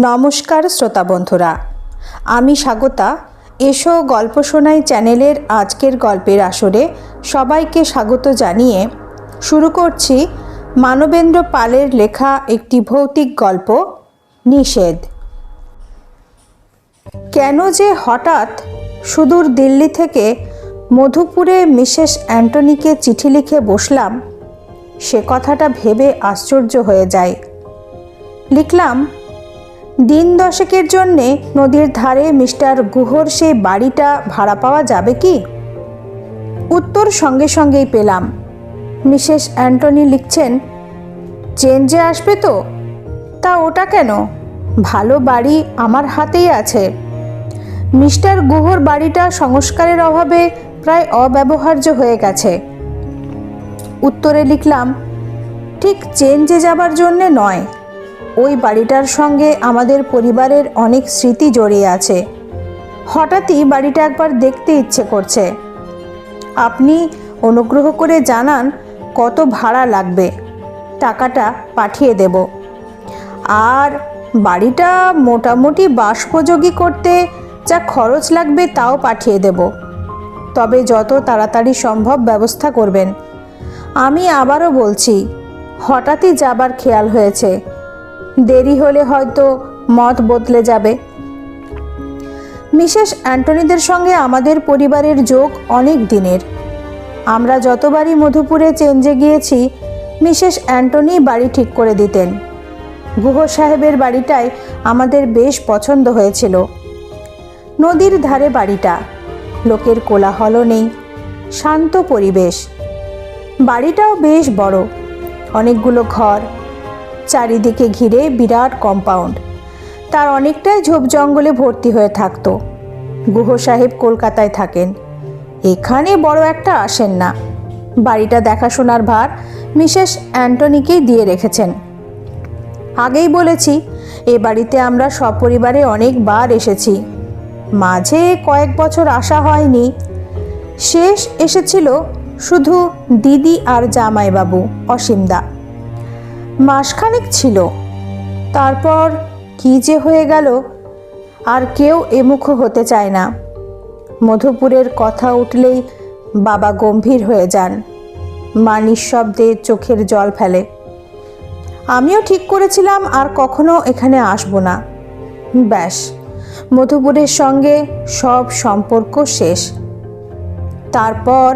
নমস্কার শ্রোতা বন্ধুরা, আমি স্বাগতা। এসো গল্প শোনাই চ্যানেলের আজকের গল্পের আসরে সবাইকে স্বাগত জানিয়ে শুরু করছি মানবেন্দ্র পালের লেখা একটি ভৌতিক গল্প, নিষেধ। কেন যে হঠাৎ সুদূর দিল্লি থেকে মধুপুরে মিসেস অ্যান্টনিকে চিঠি লিখে বসলাম, সে কথাটা ভেবে আশ্চর্য হয়ে যায়। লিখলাম, দিন দশেকের জন্যে নদীর ধারে মিস্টার গুহর সেই বাড়িটা ভাড়া পাওয়া যাবে কি? উত্তর সঙ্গে সঙ্গেই পেলাম। মিসেস অ্যান্টনি লিখছেন, চেঞ্জে আসবে তো? তা ওটা কেন? ভালো বাড়ি আমার হাতেই আছে। মিস্টার গুহর বাড়িটা সংস্কারের অভাবে প্রায় অব্যবহার্য হয়ে গেছে। উত্তরে লিখলাম, ঠিক চেঞ্জে যাবার জন্যে নয়, ওই বাড়িটার সঙ্গে আমাদের পরিবারের অনেক স্মৃতি জড়িয়ে আছে। হঠাৎই বাড়িটা একবার দেখতে ইচ্ছে করছে। আপনি অনুগ্রহ করে জানান কত ভাড়া লাগবে, টাকাটা পাঠিয়ে দেব। আর বাড়িটা মোটামুটি বাসোপযোগী করতে যা খরচ লাগবে তাও পাঠিয়ে দেব, তবে যত তাড়াতাড়ি সম্ভব ব্যবস্থা করবেন। আমি আবারও বলছি, হঠাৎই যাবার খেয়াল হয়েছে, দেরি হলে হয়তো মত বদলে যাবে। মিসেস অ্যান্টনিদের সঙ্গে আমাদের পরিবারের যোগ অনেক দিনের। আমরা যতবারই মধুপুরে চেঞ্জে গিয়েছি, মিসেস অ্যান্টনি বাড়ি ঠিক করে দিতেন। গুহ সাহেবের বাড়িটাই আমাদের বেশ পছন্দ হয়েছিল। নদীর ধারে বাড়িটা, লোকের কোলাহলও নেই, শান্ত পরিবেশ। বাড়িটাও বেশ বড়, অনেকগুলো ঘর, চারিদিকে ঘিরে বিরাট কম্পাউন্ড। তার অনেকটাই ঝোপ জঙ্গলে ভর্তি হয়ে থাকতো। গুহ সাহেব কলকাতায় থাকেন, এখানে বড় একটা আসেন না। বাড়িটা দেখাশোনার ভার মিসেস অ্যান্টনিকেই দিয়ে রেখেছেন। আগেই বলেছি, এ বাড়িতে আমরা সপরিবারে অনেকবার এসেছি। মাঝে কয়েক বছর আসা হয়নি। শেষ এসেছিল শুধু দিদি আর জামাইবাবু অসীমদা। মাসখানেক ছিল, তারপর কি যে হয়ে গেল, আর কেউ এমুখ হতে চায় না। মধুপুরের কথা উঠলেই বাবা গম্ভীর হয়ে যান, মা নিঃশব্দে চোখের জল ফেলে। আমিও ঠিক করেছিলাম আর কখনো এখানে আসব না। ব্যাস, মধুপুরের সঙ্গে সব সম্পর্ক শেষ। তারপর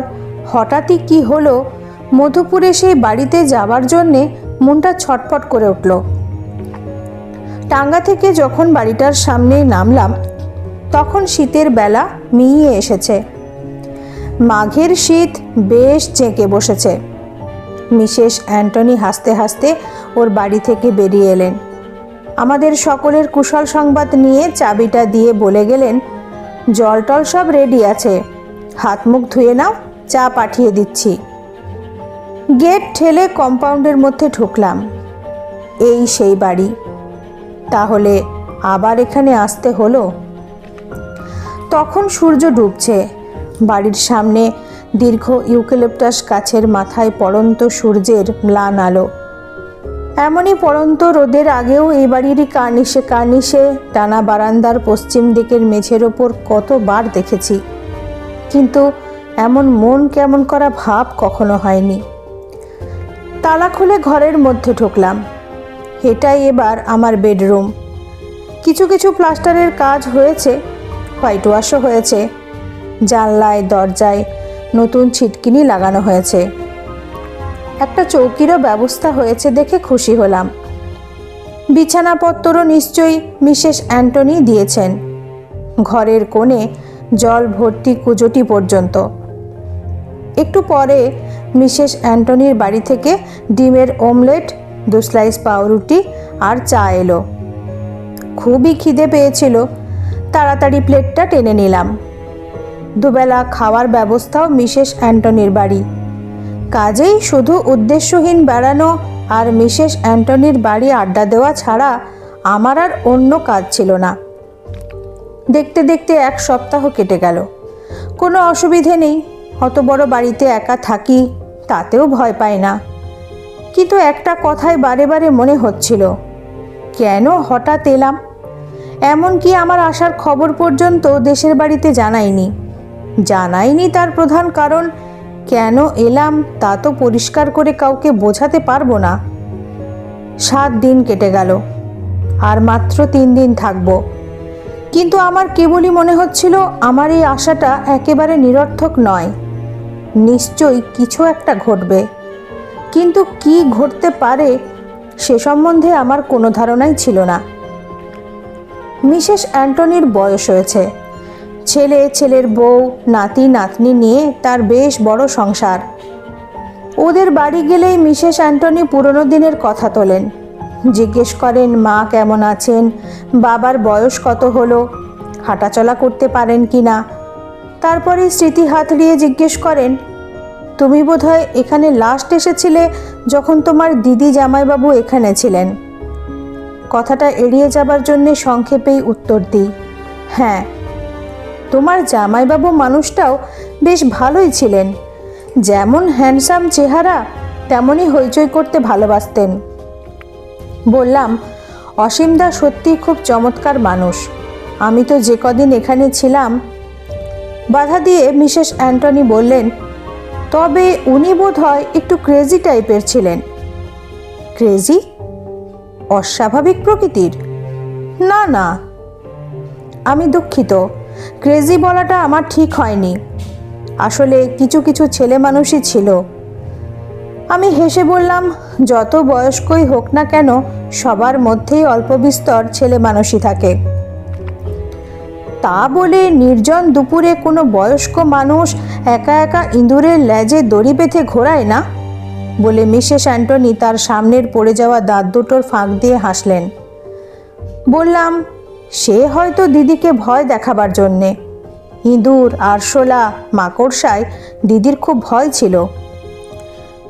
হঠাৎই কি হলো, মধুপুরে সেই বাড়িতে যাবার জন্যে মনটা ছটফট করে উঠল। টাঙ্গা থেকে যখন বাড়িটার সামনে নামলাম, তখন শীতের বেলা মিইয়ে এসেছে। মাঘের শীত বেশ চেঁকে বসেছে। মিসেস অ্যান্টনি হাসতে হাসতে ওর বাড়ি থেকে বেরিয়ে এলেন। আমাদের সকলের কুশল সংবাদ নিয়ে চাবিটা দিয়ে বলে গেলেন, জল টল সব রেডি আছে, হাত মুখ ধুয়ে নাও, চা পাঠিয়ে দিচ্ছি। গেট ঠেলে কম্পাউন্ডের মধ্যে ঢুকলাম। এই সেই বাড়ি। তাহলে আবার এখানে আসতে হলো। তখন সূর্য ডুবছে। বাড়ির সামনে দীর্ঘ ইউক্যালিপটাস গাছের মাথায় পড়ন্ত সূর্যের ম্লান আলো। এমনই পড়ন্ত রোদের আগেও এই বাড়িরই কার্নিশে কার্নিশে টানা বারান্দার পশ্চিম দিকের মেঝের ওপর কতবার দেখেছি, কিন্তু এমন মন কেমন করা ভাব কখনো হয়নি। তালা খুলে ঘরের মধ্যে ঢুকলাম। এটাই এবার আমার বেডরুম। কিছু কিছু প্লাস্টারের কাজ হয়েছে, হোয়াইট ওয়াশও হয়েছে। জানলায় দরজায় নতুন ছিটকিনি লাগানো হয়েছে। একটা চৌকিরও ব্যবস্থা হয়েছে দেখে খুশি হলাম। বিছানাপত্রও নিশ্চয়ই মিসেস অ্যান্টনি দিয়েছেন। ঘরের কোণে জল ভর্তি কুজোটি পর্যন্ত। একটু পরে মিসেস অ্যান্টনির বাড়ি থেকে ডিমের অমলেট, 2 স্লাইস পাউরুটি আর চা এলো। খুবই খিদে পেয়েছিল, তাড়াতাড়ি প্লেটটা টেনে নিলাম। দুবেলা খাওয়ার ব্যবস্থাও মিসেস অ্যান্টনির বাড়ি। কাজেই শুধু উদ্দেশ্যহীন বেড়ানো আর মিসেস অ্যান্টনির বাড়ি আড্ডা দেওয়া ছাড়া আমার আর অন্য কাজ ছিল না। দেখতে দেখতে 1 সপ্তাহ কেটে গেল। কোনো অসুবিধে নেই, অত বড় বাড়িতে একা থাকি, তাতেও ভয় পাই না। কিন্তু একটা কথাই বারে বারে মনে হচ্ছিল, কেন হঠাৎ এলাম। এমনকি আমার আসার খবর পর্যন্ত দেশের বাড়িতে জানায়নি। তার প্রধান কারণ কেন এলাম তা তো পরিষ্কার করে কাউকে বোঝাতে পারবো না। 7 দিন কেটে গেল, আর মাত্র 3 দিন থাকবো। কিন্তু আমার কেবলই মনে হচ্ছিল আমার এই আশাটা একেবারে নিরর্থক নয়। নিশ্চয়ই কিছু একটা ঘটবে, কিন্তু কি ঘটতে পারে সে সম্বন্ধে আমার কোনো ধারণাই ছিল না। মিসেস অ্যান্টনির বয়স হয়েছে, ছেলের বউ, নাতি নাতনি নিয়ে তার বেশ বড় সংসার। ওদের বাড়ি গেলেই মিসেস অ্যান্টনি পুরনো দিনের কথা তোলেন, জিজ্ঞেস করেন মা কেমন আছেন, বাবার বয়স কত হলো, হাঁটাচলা করতে পারেন কি না। তারপরে স্মৃতি হাত দিয়ে জিজ্ঞেস করেন, তুমি বোধহয় এখানে লাস্ট এসেছিলে যখন তোমার দিদি জামাইবাবু এখানে ছিলেন। কথাটা এড়িয়ে যাবার জন্যে সংক্ষেপেই উত্তর দিই, হ্যাঁ। তোমার জামাইবাবু মানুষটাও বেশ ভালোই ছিলেন, যেমন হ্যান্ডসাম চেহারা তেমনই হইচই করতে ভালোবাসতেন। বললাম, অসীমদা সত্যি খুব চমৎকার মানুষ, আমি তো যে কদিন এখানে ছিলাম। বাধা দিয়ে মিসেস অ্যান্টনি বললেন, তবে উনি বোধহয় একটু ক্রেজি টাইপের ছিলেন। ক্রেজি? অস্বাভাবিক প্রকৃতির? না, আমি দুঃখিত, ক্রেজি বলাটা আমার ঠিক হয়নি। আসলে কিছু ছেলে মানুষই ছিল। আমি হেসে বললাম, যত বয়স্কই হোক না কেন সবার মধ্যেই অল্প বিস্তর ছেলে মানুষই থাকে। তা বলে নির্জন দুপুরে কোনো বয়স্ক মানুষ একা একা ইঁদুরের লেজে দড়ি বেঁধে ঘোরায় না, বলে মিসেস অ্যান্টনি তার সামনের পড়ে যাওয়া দাঁত দুটোর ফাঁক দিয়ে হাসলেন। বললাম, সে হয়তো দিদিকে ভয় দেখাবার জন্যে। ইঁদুর, আরশোলা, মাকড়সায় দিদির খুব ভয় ছিল।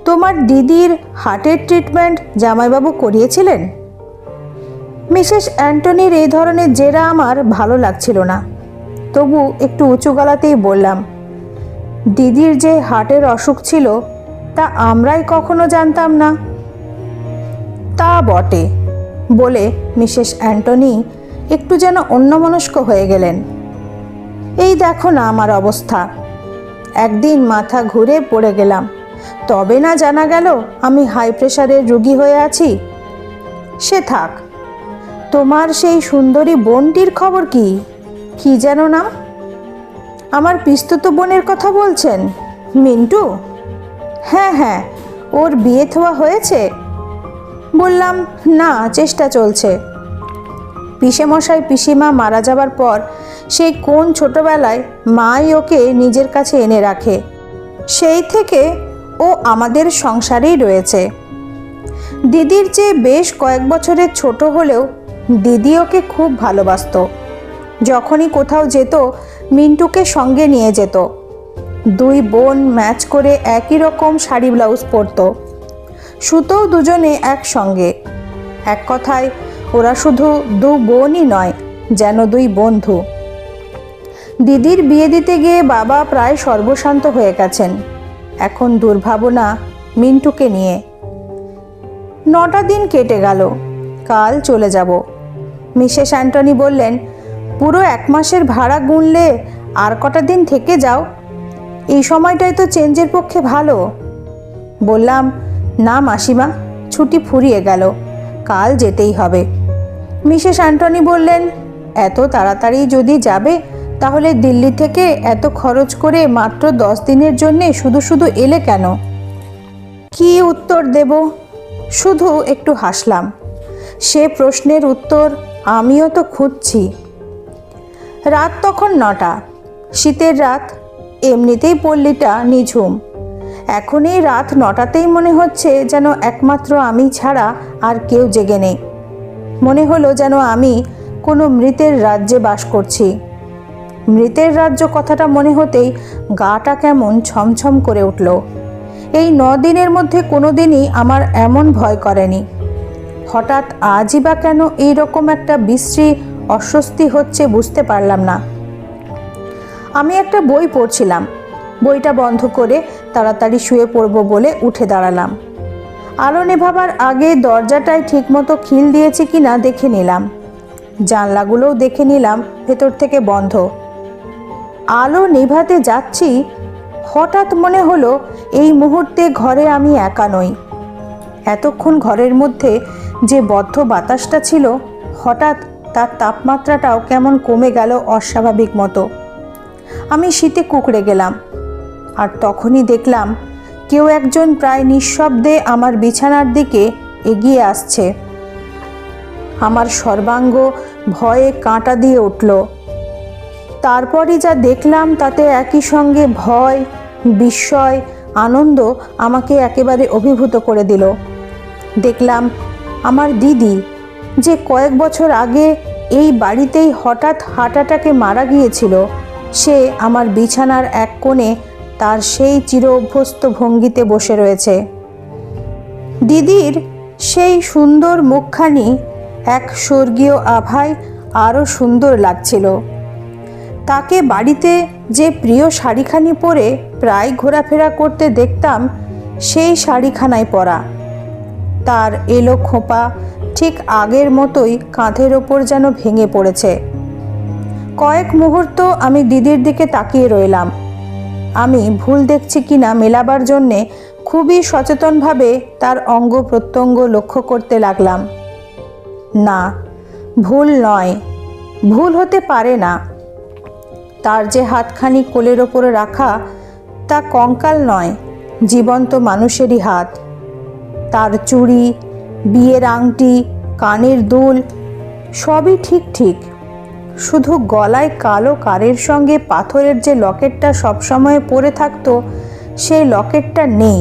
তোমার দিদির হার্টের ট্রিটমেন্ট জামাইবাবু করিয়েছিলেন? মিসেস অ্যান্টনির এই ধরনের জেরা আমার ভালো লাগছিল না, তবু একটু উঁচু গলাতেই বললাম, দিদির যে হার্টের অসুখ ছিল তা আমরাই কখনো জানতাম না। তা বটে, বলে মিসেস অ্যান্টনি একটু যেন অন্যমনস্ক হয়ে গেলেন। এই দেখো না আমার অবস্থা, একদিন মাথা ঘুরে পড়ে গেলাম, তবে না জানা গেল আমি হাই প্রেশারের রোগী হয়ে আছি। সে থাক, তোমার সেই সুন্দরী বোনটির খবর কি? কি যেন নাম? আমার পিস্তুত বোনের কথা বলছেন? মিন্টু? হ্যাঁ, ওর বিয়ে থোয়া হয়েছে? বললাম, না, চেষ্টা চলছে। পিসেমশাই পিসিমা মারা যাবার পর সেই কোন ছোটবেলায় মাই ওকে নিজের কাছে এনে রাখে, সেই থেকে ও আমাদের সংসারেই রয়েছে। দিদির চেয়ে বেশ কয়েক বছরের ছোট হলেও দিদি ওকে খুব ভালোবাসত। যখনই কোথাও যেত মিন্টুকে সঙ্গে নিয়ে যেত। 2 বোন ম্যাচ করে একই রকম শাড়ি ব্লাউজ পরত, শুতেও দুজনে একসঙ্গে। এক কথায় ওরা শুধু 2 বোনই নয়, যেন 2 বন্ধু। দিদির বিয়ে দিতে গিয়ে বাবা প্রায় সর্বশান্ত হয়ে গেছেন। এখন দুর্ভাবনা মিন্টুকে নিয়ে। 9টা দিন কেটে গেল, কাল চলে যাব। মিসেস অ্যান্টনি বললেন, পুরো 1 মাসের ভাড়া গুনলে আর কটা দিন থেকে যাও, এই সময়টাই তো চেঞ্জের পক্ষে ভালো। বললাম, না মাসিমা, ছুটি ফুরিয়ে গেল, কাল যেতেই হবে। মিসেস অ্যান্টনি বললেন, এত তাড়াতাড়ি যদি যাবে তাহলে দিল্লি থেকে এত খরচ করে মাত্র 10 দিনের জন্যে শুধু এলে কেন? কি উত্তর দেব? শুধু একটু হাসলাম। সে প্রশ্নের উত্তর আমিও তো খুঁজছি। রাত তখন 9টা, শীতের রাত, এমনিতেই পল্লীটা নিঝুম। এখন এই রাত 9টাতেই মনে হচ্ছে যেন একমাত্র আমি ছাড়া আর কেউ জেগে নেই। মনে হলো যেন আমি কোনো মৃতের রাজ্যে বাস করছি। মৃতের রাজ্য কথাটা মনে হতেই গাটা কেমন ছমছম করে উঠল। এই 9 দিনের মধ্যে কোনো দিনই আমার এমন ভয় করেনি। হঠাৎ আজই বা কেন এইরকম একটা বিশ্রী অস্বস্তি হচ্ছে বুঝতে পারলাম না। আমি একটা বই পড়ছিলাম, বইটা বন্ধ করে তাড়াতাড়ি শুয়ে পড়ব বলে উঠে দাঁড়ালাম। আলো নেভাবার আগে দরজাটায় ঠিকমতো খিল দিয়েছি কিনা দেখে নিলাম। জানলাগুলোও দেখে নিলাম, ভেতর থেকে বন্ধ। আলো নেভাতে যাচ্ছি, হঠাৎ মনে হলো এই মুহূর্তে ঘরে আমি একা নই। এতক্ষণ ঘরের মধ্যে যে বদ্ধ বাতাসটা ছিল, হঠাৎ তার তাপমাত্রাটাও কেমন কমে গেল অস্বাভাবিক মতো। আমি শীতে কুঁকড়ে গেলাম। আর তখনই দেখলাম কেউ একজন প্রায় নিঃশব্দে আমার বিছানার দিকে এগিয়ে আসছে। আমার সর্বাঙ্গ ভয়ে কাঁটা দিয়ে উঠল। তারপরই যা দেখলাম তাতে একই সঙ্গে ভয়, বিস্ময়, আনন্দ আমাকে একেবারে অভিভূত করে দিল। দেখলাম আমার দিদি, যে কয়েক বছর আগে এই বাড়িতেই হঠাৎ হার্ট অ্যাটাকে মারা গিয়েছিল, সে আমার বিছানার এক কোণে তার সেই চির অভ্যস্ত ভঙ্গিতে বসে রয়েছে। দিদির সেই সুন্দর মুখখানি এক স্বর্গীয় আভায় আরও সুন্দর লাগছিল। তাকে বাড়িতে যে প্রিয় শাড়িখানি পরে প্রায় ঘোরাফেরা করতে দেখতাম, সেই শাড়িখানায় পরা। তার এলো খোঁপা ঠিক আগের মতোই কাঁধের ওপর যেন ভেঙে পড়েছে। কয়েক মুহূর্ত আমি দিদির দিকে তাকিয়ে রইলাম। আমি ভুল দেখছি কিনা মেলাবার জন্যে খুবই সচেতনভাবে তার অঙ্গ প্রত্যঙ্গ লক্ষ্য করতে লাগলাম। না, ভুল নয়, ভুল হতে পারে না। তার যে হাতখানি কোলের ওপরে রাখা, তা কঙ্কাল নয়, জীবন্ত মানুষেরই হাত। তার চুড়ি, বিয়ের আংটি, কানের দুল সবই ঠিক ঠিক, শুধু গলায় কালো কারের সঙ্গে পাথরের যে লকেটটা সবসময় পরে থাকতো, সেই লকেটটা নেই,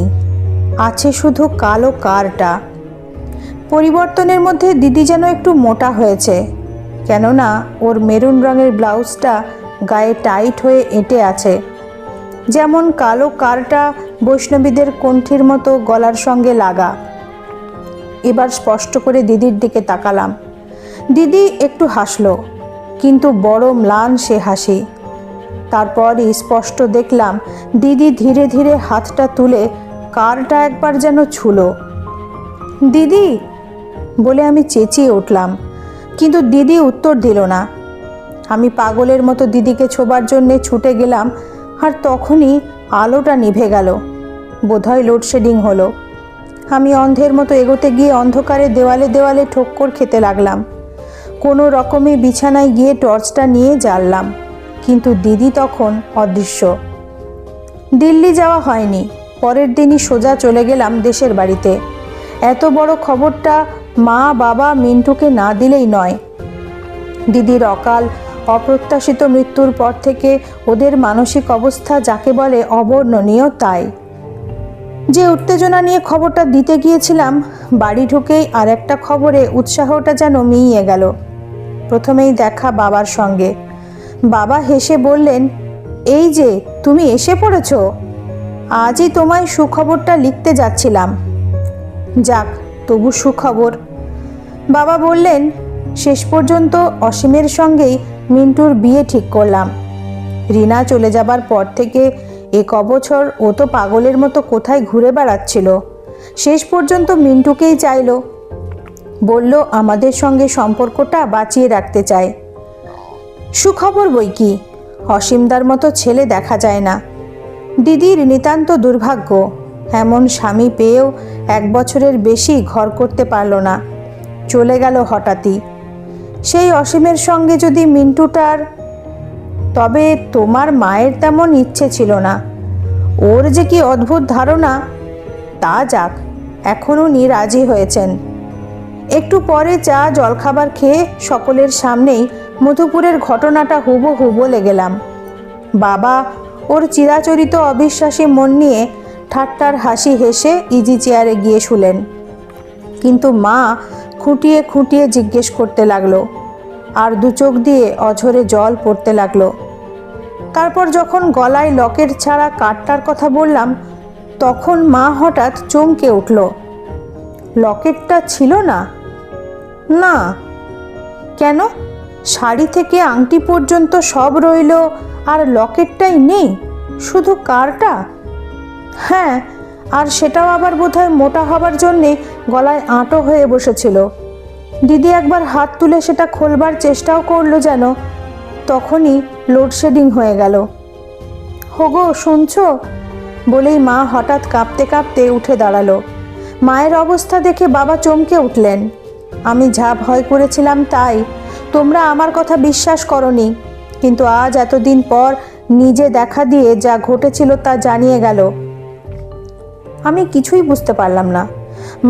আছে শুধু কালো কারটা। পরিবর্তনের মধ্যে দিদি যেন একটু মোটা হয়েছে, কেননা ওর মেরুন রঙের ব্লাউজটা গায়ে টাইট হয়ে এঁটে আছে। যেমন কালো কারটা বৈষ্ণবীদের কণ্ঠির মতো গলার সঙ্গে লাগা। এবার স্পষ্ট করে দিদির দিকে তাকালাম। দিদি একটু হাসলো, কিন্তু বড় ম্লান সে হাসি। তারপরই স্পষ্ট দেখলাম দিদি ধীরে ধীরে হাতটা তুলে কারটা একবার যেন ছুঁলো। দিদি বলে আমি চেঁচিয়ে উঠলাম, কিন্তু দিদি উত্তর দিল না। আমি পাগলের মতো দিদিকে ছোবার জন্যে ছুটে গেলাম, আর তখনই আলোটা নিভে গেল। বোধহয় লোডশেডিং হলো। আমি অন্ধের মতো এগোতে গিয়ে অন্ধকারে দেওয়ালে দেওয়ালে ঠক্কর খেতে লাগলাম। কোনো রকমে বিছানায় গিয়ে টর্চটা নিয়ে জ্বাললাম, কিন্তু দিদি তখন অদৃশ্য। দিল্লি যাওয়া হয়নি। পরের দিনই সোজা চলে গেলাম দেশের বাড়িতে। এত বড় খবরটা মা, বাবা, মিন্টুকে না দিলেই নয়। দিদির অকাল অপ্রত্যাশিত মৃত্যুর পর থেকে ওদের মানসিক অবস্থা যাকে বলে অবর্ণনীয়। তাই যে উত্তেজনা নিয়ে খবরটা দিতে গিয়েছিলাম, বাড়ি ঢুকেই আর একটা খবরে উৎসাহটা যেন মিইয়ে গেল। প্রথমেই দেখা বাবার সঙ্গে। বাবা হেসে বললেন, এই যে তুমি এসে পড়েছ, আজই তোমায় সুখবরটা লিখতে যাচ্ছিলাম। যাক, তবু সুখবর। বাবা বললেন, শেষ পর্যন্ত অসীমের সঙ্গেই মিন্টুর বিয়ে ঠিক করলাম। রিনা চলে যাবার পর থেকে বছর ও তো পাগলের মতো কোথায় ঘুরে বেড়াচ্ছিল, শেষ পর্যন্ত মিন্টুকেই চাইল। বলল আমাদের সঙ্গে সম্পর্কটা বাঁচিয়ে রাখতে চায়। সুখবর বই কি, অসীমদার মতো ছেলে দেখা যায় না। দিদির নিতান্ত দুর্ভাগ্য, এমন স্বামী পেয়েও 1 বছরের বেশি ঘর করতে পারল না, চলে গেল হঠাৎই। সেই অসীমের সঙ্গে যদি মিন্টুটার, তবে তোমার মায়ের তেমন ইচ্ছে ছিল না। ওর যে কি অদ্ভুত ধারণা। তা যাক, এখন উনি রাজি হয়েছেন। একটু পরে চা জলখাবার খেয়ে সকলের সামনেই মধুপুরের ঘটনাটা হুবহু বলে গেলাম। বাবা ওর চিরাচরিত অবিশ্বাসী মন নিয়ে ঠাট্টার হাসি হেসে ইজি চেয়ারে গিয়ে শুলেন, কিন্তু মা খুঁটিয়ে খুঁটিয়ে জিজ্ঞেস করতে লাগলো, আর 2 চোখ দিয়ে অঝরে জল পড়তে লাগলো। তারপর যখন গলায় লকেট ছাড়া কার্ডটার কথা বললাম, তখন মা হঠাৎ চমকে উঠল। লকেটটা ছিল না? না। কেন? শাড়ি থেকে আংটি পর্যন্ত সব রইল, আর লকেটটাই নেই, শুধু কারটা। হ্যাঁ, আর সেটাও আবার বোধহয় মোটা হবার জন্যে গলায় আঁটো হয়ে বসেছিল। দিদি একবার হাত তুলে সেটা খোলবার চেষ্টাও করলো যেন, তখনই লোডশেডিং হয়ে গেল। হোগো শুনছো বলেই মা হঠাৎ কাঁপতে কাঁপতে উঠে দাঁড়ালো। মায়ের অবস্থা দেখে বাবা চমকে উঠলেন। আমি যা ভয় করেছিলাম তাই। তোমরা আমার কথা বিশ্বাস করনি, কিন্তু আজ এতদিন পর নিজে দেখা দিয়ে যা ঘটেছিল তা জানিয়ে গেল। আমি কিছুই বুঝতে পারলাম না।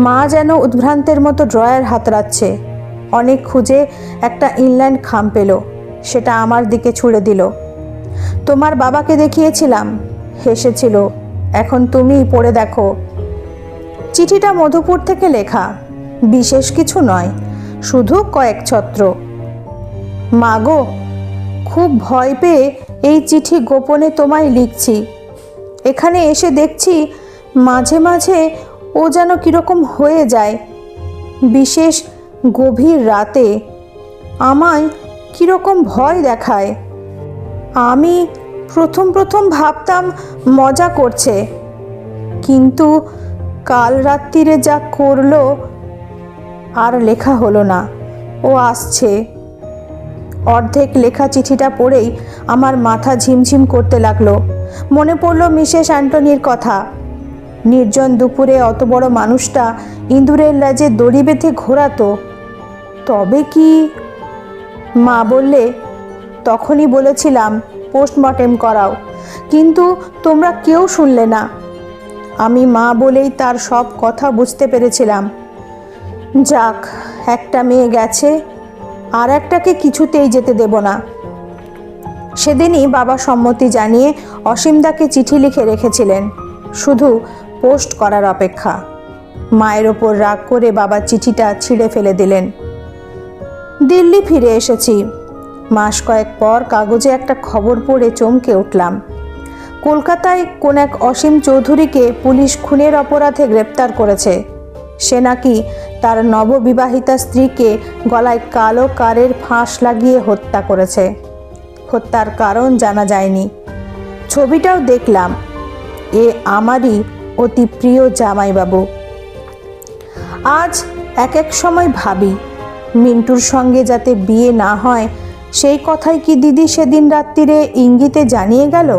মা যেন উদ্ভ্রান্তের মতো ড্রয়ার হাতড়াচ্ছে। অনেক খুঁজে একটা ইনল্যান্ড খাম পেল, সেটা আমার দিকে ছুঁড়ে দিল। তোমার বাবাকে দেখিয়েছিলাম, হেসেছিল। এখন তুমিই পড়ে দেখো। চিঠিটা মধুপুর থেকে লেখা, বিশেষ কিছু নয়, শুধু কয়েক ছত্র। মাগো, খুব ভয় পেয়ে এই চিঠি গোপনে তোমায় লিখছি। এখানে এসে দেখছি মাঝে মাঝে ও যেন কীরকম হয়ে যায়। বিশেষ গভীর রাতে আমায় কীরকম ভয় দেখায়। আমি প্রথম ভাবতাম মজা করছে, কিন্তু কাল রাত্রিরে যা করলো আর লেখা হলো না। ও আসছে। অর্ধেক লেখা চিঠিটা পড়েই আমার মাথা ঝিমঝিম করতে লাগলো। মনে পড়ল মিসেস অ্যান্টনির কথা। নির্জন দুপুরে অত বড় মানুষটা ইঁদুরের লেজে দড়ি বেঁধে ঘোরাতো। তবে কি? মা বললে, তখনই বলেছিলাম পোস্টমর্টেম করাও, কিন্তু তোমরা কেউ শুনলে না। আমি মা বলেই তার সব কথা বুঝতে পেরেছিলাম। যাক, একটা মেয়ে গেছে, আর একটাকে কিছুতেই যেতে দেব না। সেদিনই বাবা সম্মতি জানিয়ে অসীমদাকে চিঠি লিখে রেখেছিলেন, শুধু পোস্ট করার অপেক্ষা। মায়ের ওপর রাগ করে বাবা চিঠিটা ছিঁড়ে ফেলে দিলেন। দিল্লি ফিরে এসেছি। মাস কয়েক পর কাগজে একটা খবর পড়ে চমকে উঠলাম। কলকাতায় কোন এক অসীম চৌধুরীকে পুলিশ খুনের অপরাধে গ্রেপ্তার করেছে। সে নাকি তার নববিবাহিতা স্ত্রীকে গলায় কালো কারের ফাঁস লাগিয়ে হত্যা করেছে। হত্যার কারণ জানা যায়নি। ছবিটাও দেখলাম। এ আমারই অতি প্রিয় জামাইবাবু। আজ এক সময় ভাবি, মিন্টুর সঙ্গে যাতে বিয়ে না হয় সেই কথাই কি দিদি সেদিন রাত্রিরে ইঙ্গিতে জানিয়ে গেল?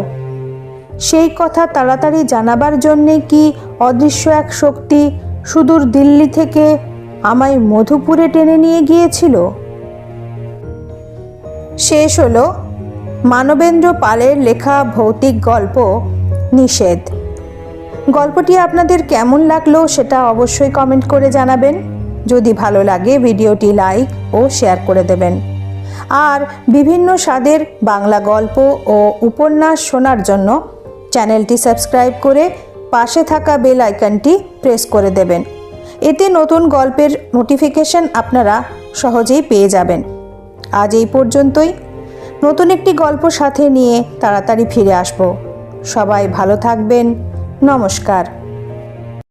সেই কথা তাড়াতাড়ি জানাবার জন্যে কি অদৃশ্য এক শক্তি সুদূর দিল্লি থেকে আমায় মধুপুরে টেনে নিয়ে গিয়েছিল? শেষ হলো মানবেন্দ্র পালের লেখা ভৌতিক গল্প নিষেধ। গল্পটি আপনাদের কেমন লাগলো সেটা অবশ্যই কমেন্ট করে জানাবেন। যদি ভালো লাগে ভিডিওটি লাইক ও শেয়ার করে দেবেন। আর বিভিন্ন স্বাদের বাংলা গল্প ও উপন্যাস শোনার জন্য চ্যানেলটি সাবস্ক্রাইব করে পাশে থাকা বেল আইকনটি প্রেস করে দেবেন। এতে নতুন গল্পের নোটিফিকেশন আপনারা সহজেই পেয়ে যাবেন। আজ এই পর্যন্তই। নতুন একটি গল্প সাথে নিয়ে তাড়াতাড়ি ফিরে আসব। সবাই ভালো থাকবেন। নমস্কার।